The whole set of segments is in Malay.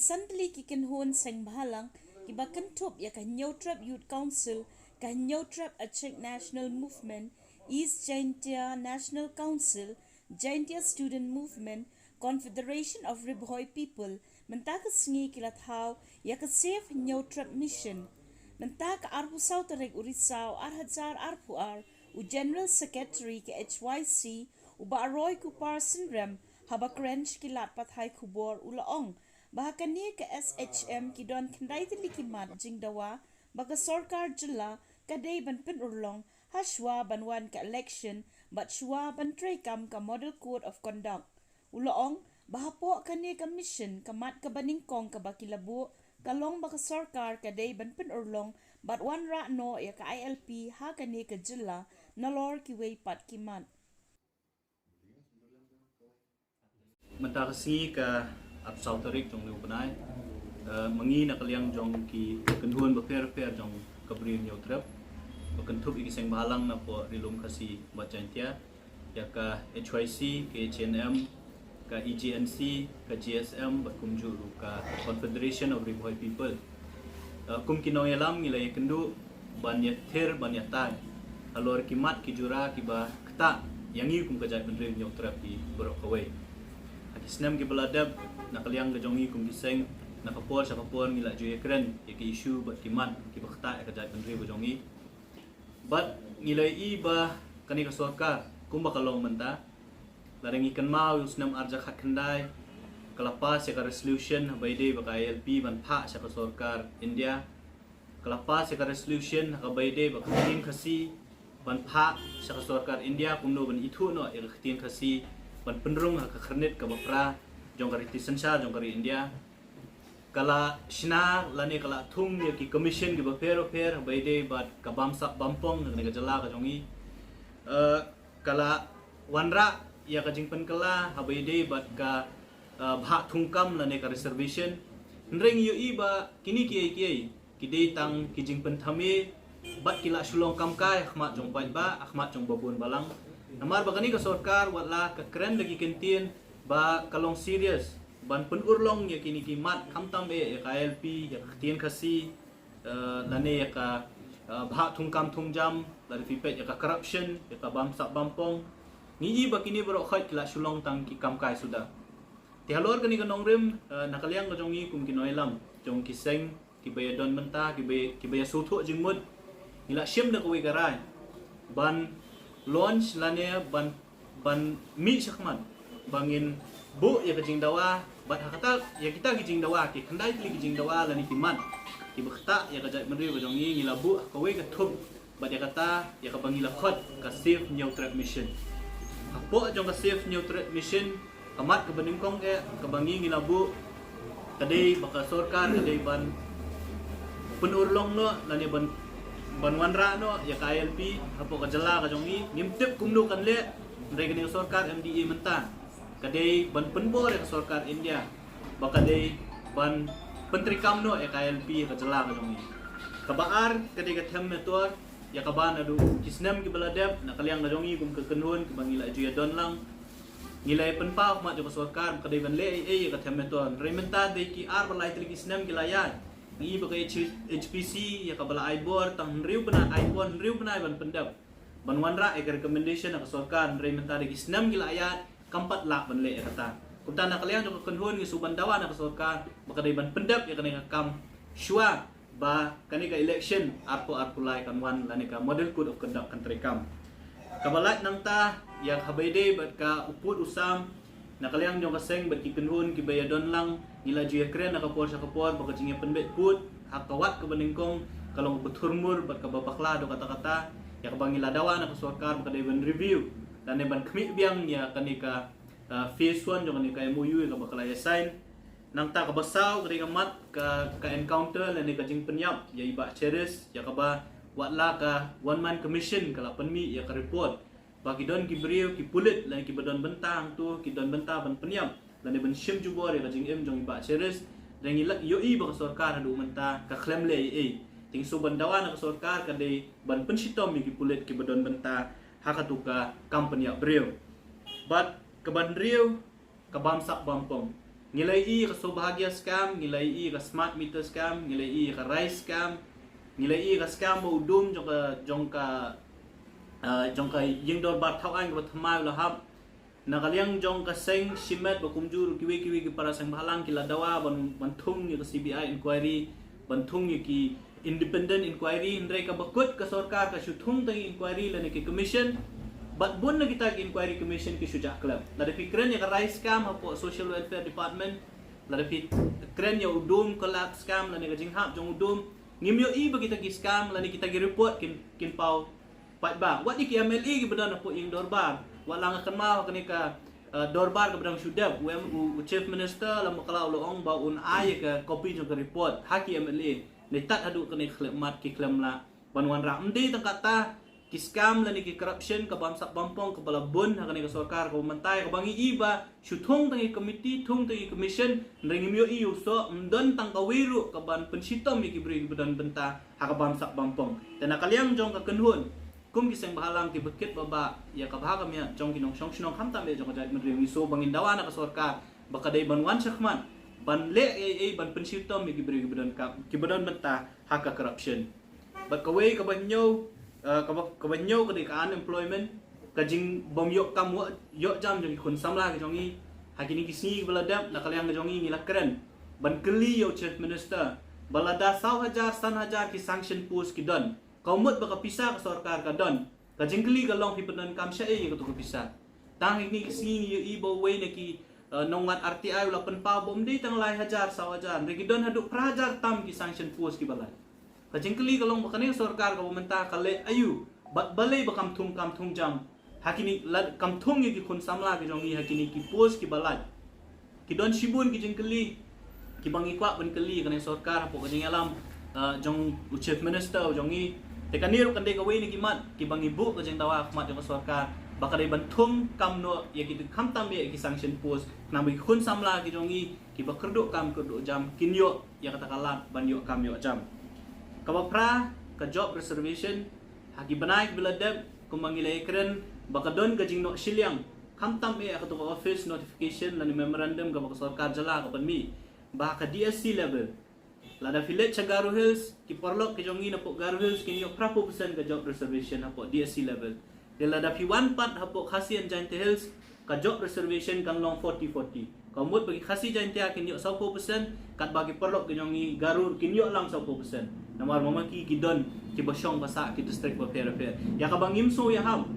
recently kikinhon sang bahalang kiba kantup ya Kanyotrap Youth Council, Kanyotrap Achek National Movement, East Jaintia National Council, Jaintia Student Movement, Confederation of Ribhoi People, mentaka sngi kilathau ya ka Safe Nyotrap Mission. Mentaka arpu sau tarek urisau arhajar arpu ar u General Secretary ke HYC u Baroy ku Parson Rem habak range kilat pathai kubor ulaong bahkan ni ke SHM ki don kendai tili kimat jingdawa baka sorkar jilla kadai ban pen urlong hashwa banwan ke election bat shwa ban trekam ka model code of conduct ulaong bahapo kani ka mission kamat ka baningkong ka bakilabu kalong baka sorkar kadai ban pen urlong bat wan ra no ya ka ILP ha kani ka jilla nalor ki way pat kimat Mentakasi ka apsau tarik jong liu penai mengi nak liang jong ki kenhuan beper jong kabrin Nyotrap bekentup iki seng bahalang na po rilum kasi bacantia ya ka HYC ke HNM ka EGNC ka GSM berkumju ka Confederation of Ribhoi People kum kinong yalam ngilai kendu banyak ter banyak tai alor kimat kijura kiba keta yangi kum kajat menteri Nyotrap di borok kawai Islam ke beladab nak liang ke jongi kum diseng nak kapor sa kapor ngila juye keren ya ke isu bat kiman ki bakta ka jai menteri bojongi bat ngilai i ba kani ka sorkar kum bakalong menta lareng ikan mau usnam arja khat khandai kalapas ya ka resolution baide ba ka ILP ban pha sa ka sorkar India kalapas ya ka resolution ka baide ba ka tin khasi ban pha sa ka sorkar India kum no ban ithu no ya ka tin khasi ban penrung ka kharnet ka bapra jong kari tisansa jong kari India kala shina lani kala thung ye ki commission ki bapero per baide bat ka bamsak bampong ne ka jala ka jongi kala wanra ya ka jingpen kala ha baide bat ka bha thungkam lani ka reservation nreng yo i ba kini ki de tang ki jingpen thame bat kila shulong kam kai khmat jong pai ba akhmat jong babun balang Namar bagani ka sorkar wala ka keren lagi kentin ba kalong serious ban penurlong ya kini kimat kamtam ya ka LP ya khtien khasi lane ya ka bha thungkam thungjam dari fipet ya ka corruption ya ka bamsak bampong ngi ba kini bro khat kila sulong tang ki kamkai sudah ti halor kani ka nongrem nakaliang ka jongi kum kinoilam jong kiseng ki bayadon menta ki baya suthu jingmut ila shim da kowe garai ban launch lane ban mi sakman bangin bu ya kejing dawa bat hakata ya kita kejing dawa ki khandai kli kejing dawa lani kiman ki bakta ya kajai mendri bajongi ngila bu kowe ka thup bat ya kata ya ka bangila khot ka Safe Nyotrap Mission apo jong ka Safe Nyotrap Mission amat ka baningkong ka bangi ngila bu kadai baka sorkar kadai ban penurlong no lani banwan ra no ya ka ILP apo ka jala ka jongi ngimtip kumno kan le ndai ka sorkar MDA menta kadai ban penbor ya ka sorkar India bakadai ban pentri kamno ya ka ILP ka jala ka jongi kabaar kadai ka them metor ya ka ban adu kisnam ki baladep na kaliang ka jongi kum ka kenhun ki bangila juya don lang ngilai penpa ma jo ka sorkar kadai ban le ka them metor rementa dei ki ar balai tri kisnam ki layan ni ba kay HPC ya kabala ibor tang riu bana iPhone riu bana ban pendap ban wanra e recommendation na kasorkan re mentari kisnam gila ayat kampat lak ban le kata kumta na kalian jo kanhun ni suban dawa na kasorkan baka dai ban pendap ya kanai kam shwa ba kani ka election arpo lai kan wan lani ka model code of conduct country kam kabalat nang ta ya habayde bat ka upud usam na kaliang jo kaseng bat ki kanhun ki bayadon lang nila juya kren na kapor sa kapor baka jingya penbet put hakawat ke beningkong kalong beturmur bat ka babakla do kata-kata ya ka bangila dawa na kasorkar baka ban review dan ban kemi biang ya kanika phase 1 jo kanika MOU ka bakala ya sign nang ta ka basaw kanika mat ka encounter lani ka jing penyap ya iba cheris ya ka ba watla ka one man commission kala penmi ya ka report bagi don ki brio ki pulit lani ki badon bentang tu ki don benta ban penyap dan ban shim jubor ya jing em jong ba cheres dan ngilak yo i ba sorkar hadu menta ka klem le ting suban dawa na sorkar ka de ban pensitom mi ki pulit ki badon benta hakatuka company ya brio but ke ban rio ke bamsak bampong ngilai ka Sobahagia scam, ngilai ka smart meter scam, ngilai ka rice scam, ngilai ka scam mo udum jong ka yung Dorbar Thawang ka thamai lahap nakaliang jong ka seng simet ba kumjur kiwi para sang bahalang kila dawa ban thung ni ka CBI inquiry ban thung ni ki independent inquiry hindrai ka bakut ka sarkar ka suthung tang inquiry la ni ki commission bat bun na kita ki inquiry commission ki suja club la de fikren ya ka rice scam hapo social welfare department la de fikren ya udum kolak scam la ni ka jinghap jong udum ngimyo ba kita ki scam la ni kita ki report kin pau pat ba wat ki MLA ki badan hapo ing Dorbar walang akan mau kenika Dorbar ke bedang sudap chief minister lam kalau loong ba un ay ke copy jong ke report haki MLA netat hadu kene khlemat ki klem la banwan ra mdi tang kata ki scam la ni ki corruption ke bamsak bampong ke bala bun hakane ke sarkar ke mentai ke bangi iba syuthong tangi committee thong tangi commission ring myo iu so mdon tang kawiru ke ban pensitom ki beri bedan benta hak bamsak bampong dan kaliang jong ke kenhun kum kiseng bahalang ti bekit baba ya kabahagam ya jong kinong song hamtam ya jong kajait menriung iso bangin dawana ka sarkar baka day banwan sakman ban le ban pensitom mi gibri gibadan benta haka corruption bat kaway kabanyo kabanyo kadi ka unemployment kajing bomyo kam yo jam jong kun samla ka jongi hakini kisni baladap nakaliang ka jongi ngilakren ban keli yo chief minister balada 1,000 ki sanction post ki don kaumut baka pisah ke sarkar ka don ka jingkli ka long hipenan kam sya ka to pisah tang ini kisini ibo way na ki nongat RTI ula penpa bom di tang lai hajar sawajar regi don hadu prajar tam ki sanction post ki balai ka jingkli ka long baka ni sarkar ka bumenta ka le ayu bat balai bakam thung jam hakini kam thung ki kun samla ki jongi hakini ki post ki balai ki don shibun ki jingkli ki bangi kwa ban keli ka ni sarkar po ka jing alam jong chief minister jongi tekaniru kan deka way ni kimat ki bang ibu ka jeng dawa khmat jong sarkar baka day bantung kamno ya ki khamtam ya ki sanction post nabi khun samla ki jongi ki bakerdo kam kerdo jam kinyo ya kata kalat ban yo kam yo jam kabapra ka job reservation haki banai bila deb kumangilai keren baka don ka jing no silyang khamtam ya ka to office notification lan memorandum ka baka sarkar jala ka panmi baka DSC level lada village sa Garo Hills ki porlok ki jongi na po Garo Hills kinyo prapo persen ka job reservation hapo DSC level de lada P1 part hapo Khasi and Giant Hills ka job reservation kan long 40-40 kamut bagi Khasi Giant kinyo 10% kat bagi porlok ki jongi Garur kinyo lang 10% namar mamaki ki don ki basyong basa ki district welfare ya ka bangim so ya ham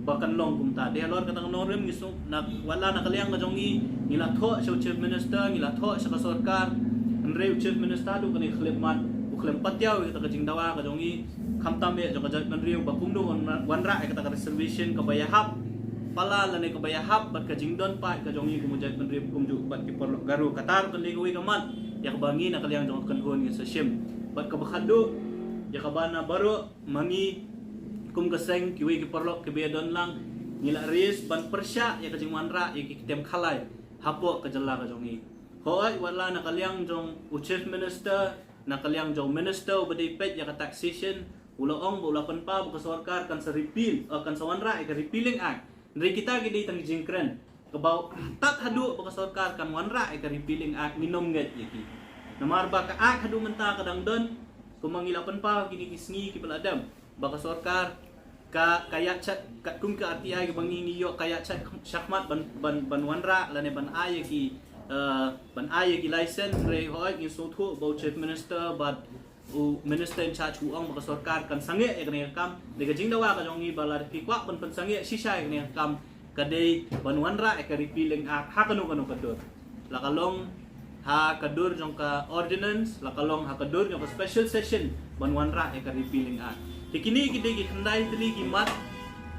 bakan long kumta de lor katang norem giso na wala na kaliang ka jongi ngila tho sa chief minister ngila tho sa sarkar Andre chief minister du kani khlemat ukhlem patyaw kita kajing dawa ka jongi khamtam me jong kajat manriu bakumdo wanra kita ka reservation ka bayahap pala lane ka bayahap bat kajing don pa ka jongi kumujat manriu kumju bat ki porlo garu katar kan legoy kaman ya bangi na kaliang jong kanhon sa shim bat ka bakhado ya bana baro mangi kum kaseng kiwi ki porlo ki bedon lang ngila ris ban persya ya kajing wanra ya ki tem khalai hapo ka jalla ka jongi hoy wala nakaliang jong chief minister nakaliang jong minister badi pet ya ka taxation ulaong ula panpa ka sarkar kan sa repeal kan sa wanra ka repealing act ndri kita gidi tang jingkren kabaw tak hadu ka sarkar kan wanra ka repealing act minom nget yaki namarba ka act hadu menta kadang don kumangila panpa gini kisngi ki peladam baka sarkar ka kaya chat kat kum ka RTI ki bangi yo kaya chat syahmat ban wanra lane ban ay ki ban ay ki license re hoy ni so thu bo chief minister but minister in charge huang baka sarkar kan sange e kane kam de ka jingdawa ka jongi bala pi kwa pan sange sisa e kane kam kadai ban wanra e ka repealing act ha kanu kadur lakalong ha kadur jong ka ordinance lakalong ha kadur jong ka special session ban wanra e ka repealing act tikini gide gi khandai tili gi mat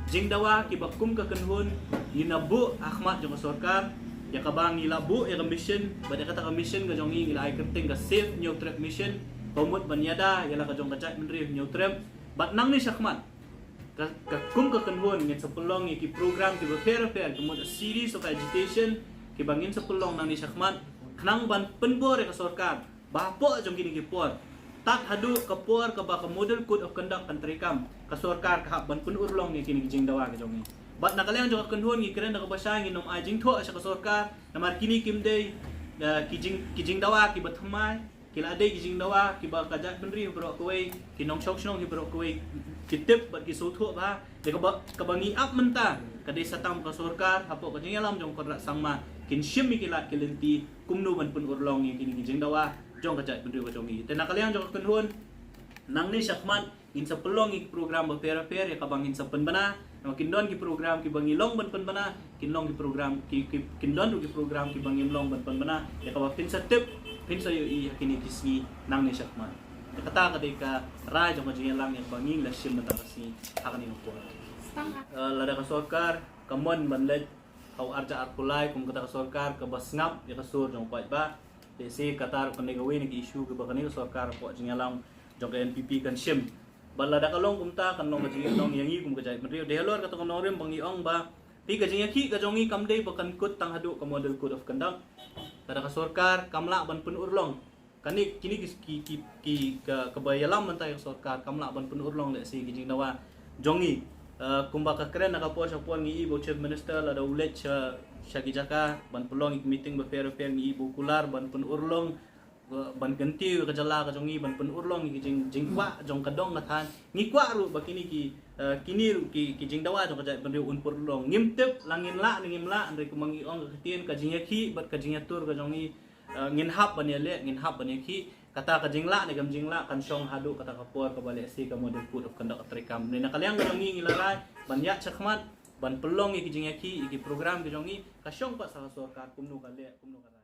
jingdawa ki bakum ka kanhun ginabu ahmad jong sarkar ya kabang ilabu ya mission bada kata mission ka jongi ngila ay kerting ka safe new trip mission komut banyada yala ka jong ka chat menri new trip bat nang ni sakmat ka kum ka kanhun ngit sa pulong ki program ki fair komut a series of education ki bangin sa pulong nang ni sakmat khnang ban penbor ka sarkar bapo jong kini ki por tak hadu ka por ka ba ka model code of conduct country kam ka sarkar ka ban pun urlong ni kini jing dawa ka jongi bat nakaliang jong kanhon ngi kren na kabasya ngi nom ajing tho sa ka sarkar namar kini kimday kijing dawa ki bathamai kila ade kijing dawa ki ba kajat benri bro kuai ki nong chok snong ki bro kuai kitip bat ki sotho ba de ka bangi ap menta ka de satam ka sorkar hapo ka jing alam jong kodra sangma kin shim mi kila kilenti kumnu ban pun urlong ki kijing dawa jong kajat benri ba jong ni te nakaliang jong kenhun nang ni syakman in sa pelong ik program beper-per ya kabangin sa penbana makin don ki program ki bangi long ban penbana kinlong ki program ki kindon ki program ki bangi long ban penbana ya kabang pin sa tip pin sa yo i kini kisni nang ni syakman ya kata ka ra jong jing lang ya bangi la sim mata kasi hakani ko lada ka sorkar kamon banlet kau arja arkulai kung kata ka sorkar ka basngap ya ka sur jong pait ba desi kata kan negawin ki issue ke bakani ka sorkar po jing lang jong NPP kan sim balada kalong kumta kan nong kajing nong yangi kum kajai menteri dehalor kata kono rem bangi ong ba pi kajing ki kajongi kamdei bakan kut tang hadu ka model code of conduct kada ka sorkar kamla ban pun urlong kani kini ki kebayalam mentai sorkar kamla ban pun urlong le si kajing nawa jongi kumba ka keren naka po sapon ngi ibu chief minister lada ulet syagi jaka ban pelong meeting befer ngi ibu kular ban pun urlong ban ganti ka jala ka jongi ban pun urlong ki jing kwa jong kadong ngathan ngi kwa ru bakini kini ki jing dawa jong ka ban un purlong ngimtep langin la ngim la andre kumangi ong ketien ka jing ki bat ka jing tur ka jongi ngin hap ban le ngin hap ban ki kata ka jing la ni gam jing la kan song hadu kata ka por ka bale si ka model code of conduct trekam ni nakaliang ka jongi ngilarai ban ya chakmat ban pelong ki jing ki program ka jongi ka song pa sa sorkar kumnu ka le kumnu ka